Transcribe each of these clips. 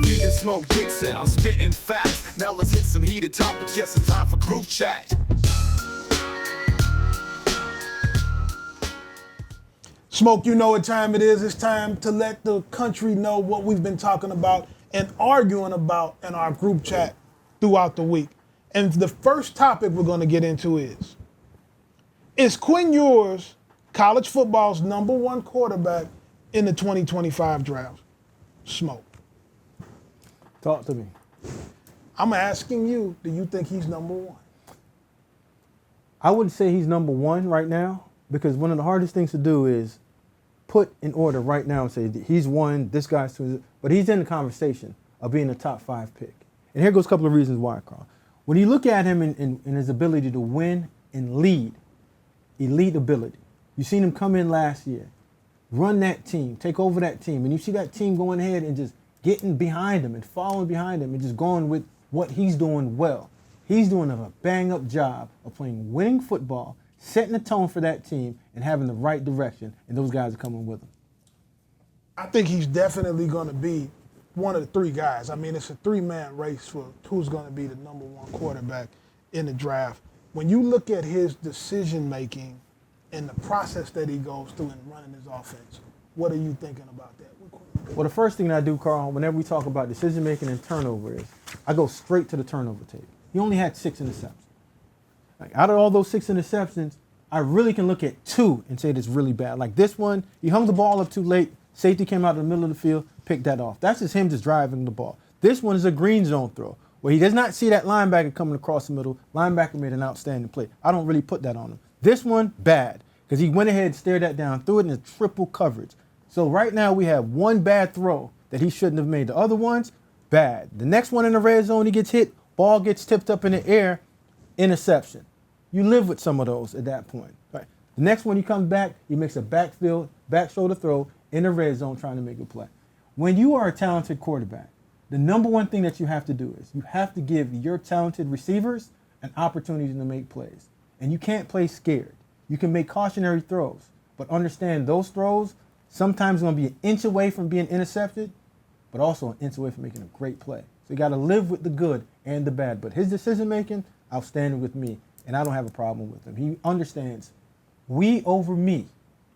Eating smoke Dixon, I'm spitting facts. Now let's hit some heated topics, yes, it's time for group chat. Smoke, you know what time it is. It's time to let the country know what we've been talking about and arguing about in our group chat throughout the week. And the first topic we're going to get into is Quinn Ewers college football's #1 quarterback in the 2025 draft? Smoke. Talk to me. I'm asking you, do you think he's #1? I wouldn't say he's #1 right now, because one of the hardest things to do is put in order right now and say he's one, this guy's two, but he's in the conversation of being a top 5 pick. And here goes a couple of reasons why, Carl. When you look at him in his ability to win and lead, elite ability. You seen him come in last year, run that team, take over that team, and you see that team going ahead and just getting behind him and following behind him and just going with what he's doing well. He's doing a bang-up job of playing winning football, setting the tone for that team, and having the right direction, and those guys are coming with him. I think he's definitely going to be one of the 3 guys. I mean, it's a 3-man race for who's going to be the #1 quarterback in the draft. When you look at his decision-making and the process that he goes through in running his offense, what are you thinking about that? Well, the first thing that I do, Carl, whenever we talk about decision-making and turnover is I go straight to the turnover tape. He only had 6 interceptions. Like, out of all those 6 interceptions, I really can look at 2 and say it's really bad. Like this one, he hung the ball up too late. Safety came out in the middle of the field, picked that off. That's just him just driving the ball. This one is a green zone throw where he does not see that linebacker coming across the middle. Linebacker made an outstanding play. I don't really put that on him. This one, bad, because he went ahead and stared that down, threw it in a triple coverage. So right now we have one bad throw that he shouldn't have made. The other ones, bad. The next one in the red zone, he gets hit, ball gets tipped up in the air, interception. You live with some of those at that point. Right. The next one, he comes back, he makes a back shoulder throw in the red zone trying to make a play. When you are a talented quarterback, the #1 thing that you have to do is you have to give your talented receivers an opportunity to make plays. And you can't play scared. You can make cautionary throws, but understand those throws sometimes going to be an inch away from being intercepted, but also an inch away from making a great play. So you got to live with the good and the bad. But his decision-making, outstanding with me, and I don't have a problem with him. He understands we over me,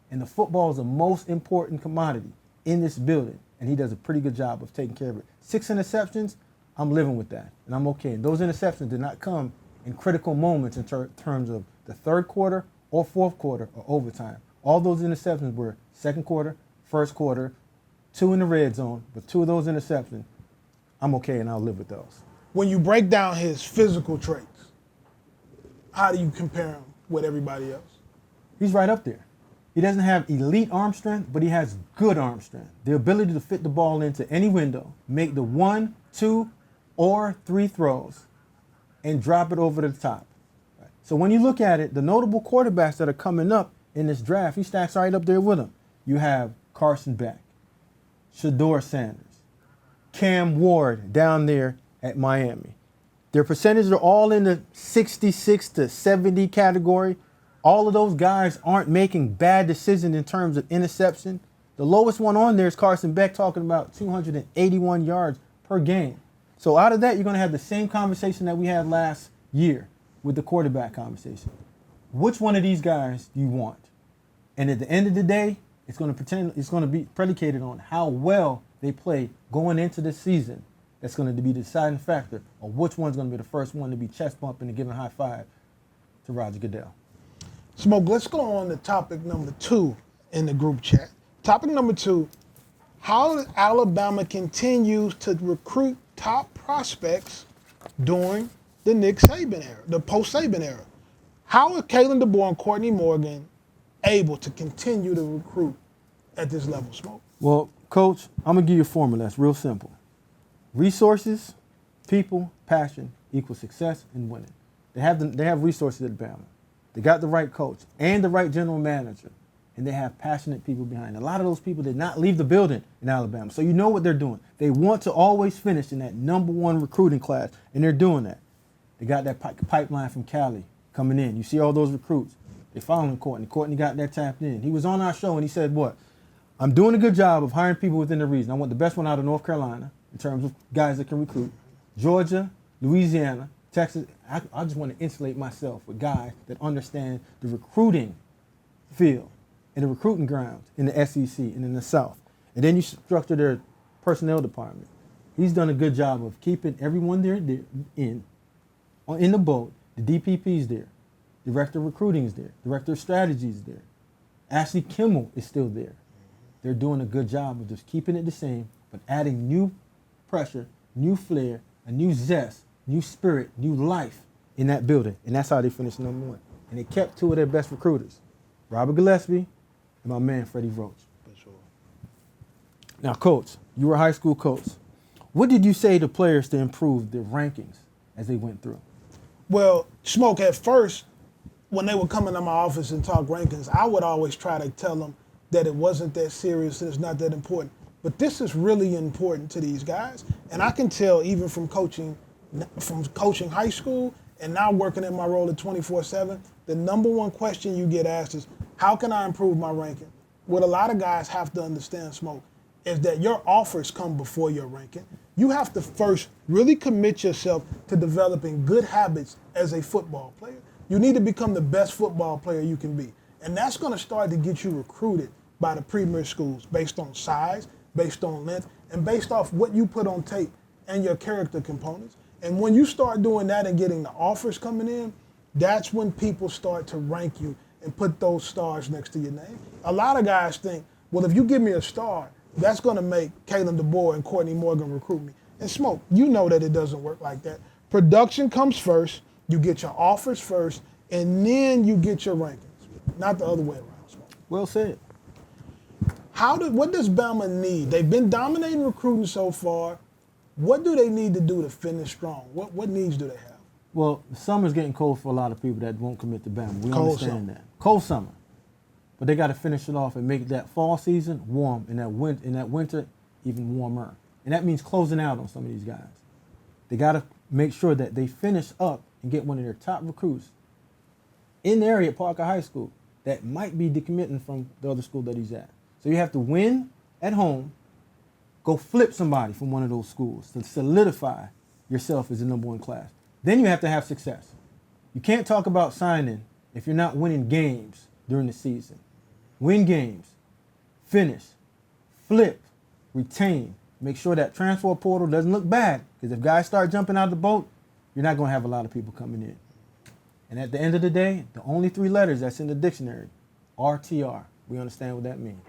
and the football is the most important commodity in this building, and he does a pretty good job of taking care of it. 6 interceptions, I'm living with that, and I'm okay. And those interceptions did not come in critical moments in terms of the 3rd quarter or 4th quarter or overtime. All those interceptions were 2nd quarter, 1st quarter, 2 in the red zone. But 2 of those interceptions, I'm okay, and I'll live with those. When you break down his physical traits, how do you compare him with everybody else? He's right up there. He doesn't have elite arm strength, but he has good arm strength. The ability to fit the ball into any window, make the 1, 2, or 3 throws, and drop it over the top. So when you look at it, the notable quarterbacks that are coming up in this draft, he stacks right up there with them. You have Carson Beck, Shedeur Sanders, Cam Ward down there at Miami. Their percentages are all in the 66 to 70 category. All of those guys aren't making bad decisions in terms of interception. The lowest one on there is Carson Beck, talking about 281 yards per game. So out of that, you're going to have the same conversation that we had last year with the quarterback conversation. Which one of these guys do you want? And at the end of the day, it's going to be predicated on how well they play going into this season. That's going to be the deciding factor of which one's going to be the first one to be chest bumping and giving a high five to Roger Goodell. Smoke, let's go on to topic number 2 in the group chat. Topic number 2, how Alabama continues to recruit top prospects during the Nick Saban era, the post-Saban era. How are Kalen DeBoer and Courtney Morgan able to continue to recruit at this level, Smoke? Well, Coach, I'm going to give you a formula that's real simple. Resources, people, passion equals success and winning. They have resources at Alabama. They got the right coach and the right general manager, and they have passionate people behind it. A lot of those people did not leave the building in Alabama, so you know what they're doing. They want to always finish in that #1 recruiting class, and they're doing that. They got that pipeline from Cali coming in. You see all those recruits. They following Courtney. Courtney got that tapped in. He was on our show, and he said, what? I'm doing a good job of hiring people within the region. I want the best one out of North Carolina. in terms of guys that can recruit. Georgia, Louisiana, Texas. I just want to insulate myself with guys that understand the recruiting field and the recruiting grounds in the SEC and in the South. And then you structure their personnel department. He's done a good job of keeping everyone there in the boat. The DPP's there. Director of recruiting is there. Director of strategy is there. Ashley Kimmel is still there. They're doing a good job of just keeping it the same, but adding new pressure, new flair, a new zest, new spirit, new life in that building. And that's how they finished #1. And they kept two of their best recruiters, Robert Gillespie and my man, Freddie Roach. For sure. Now, Coach, you were a high school coach. What did you say to players to improve their rankings as they went through? Well, Smoke, at first, when they would come into my office and talk rankings, I would always try to tell them that it wasn't that serious and it's not that important. But this is really important to these guys. And I can tell even from coaching high school and now working in my role at 24/7, the #1 question you get asked is, how can I improve my ranking? What a lot of guys have to understand, Smoke, is that your offers come before your ranking. You have to first really commit yourself to developing good habits as a football player. You need to become the best football player you can be. And that's going to start to get you recruited by the premier schools based on size, based on length, and based off what you put on tape and your character components. And when you start doing that and getting the offers coming in, that's when people start to rank you and put those stars next to your name. A lot of guys think, well, if you give me a star, that's going to make Kalen DeBoer and Courtney Morgan recruit me. And Smoke, you know that it doesn't work like that. Production comes first, you get your offers first, and then you get your rankings, not the other way around, Smoke. Well said. What does Bama need? They've been dominating recruiting so far. What do they need to do to finish strong? What needs do they have? Well, the summer's getting cold for a lot of people that won't commit to Bama. We Cold understand summer. that. Cold summer. But they got to finish it off and make that fall season warm and that winter even warmer. And that means closing out on some of these guys. They got to make sure that they finish up and get one of their top recruits in the area at Parker High School that might be decommitting from the other school that he's at. So you have to win at home, go flip somebody from one of those schools to solidify yourself as the #1 class. Then you have to have success. You can't talk about signing if you're not winning games during the season. Win games, finish, flip, retain. Make sure that transfer portal doesn't look bad, because if guys start jumping out of the boat, you're not going to have a lot of people coming in. And at the end of the day, the only 3 letters that's in the dictionary, RTR. We understand what that means.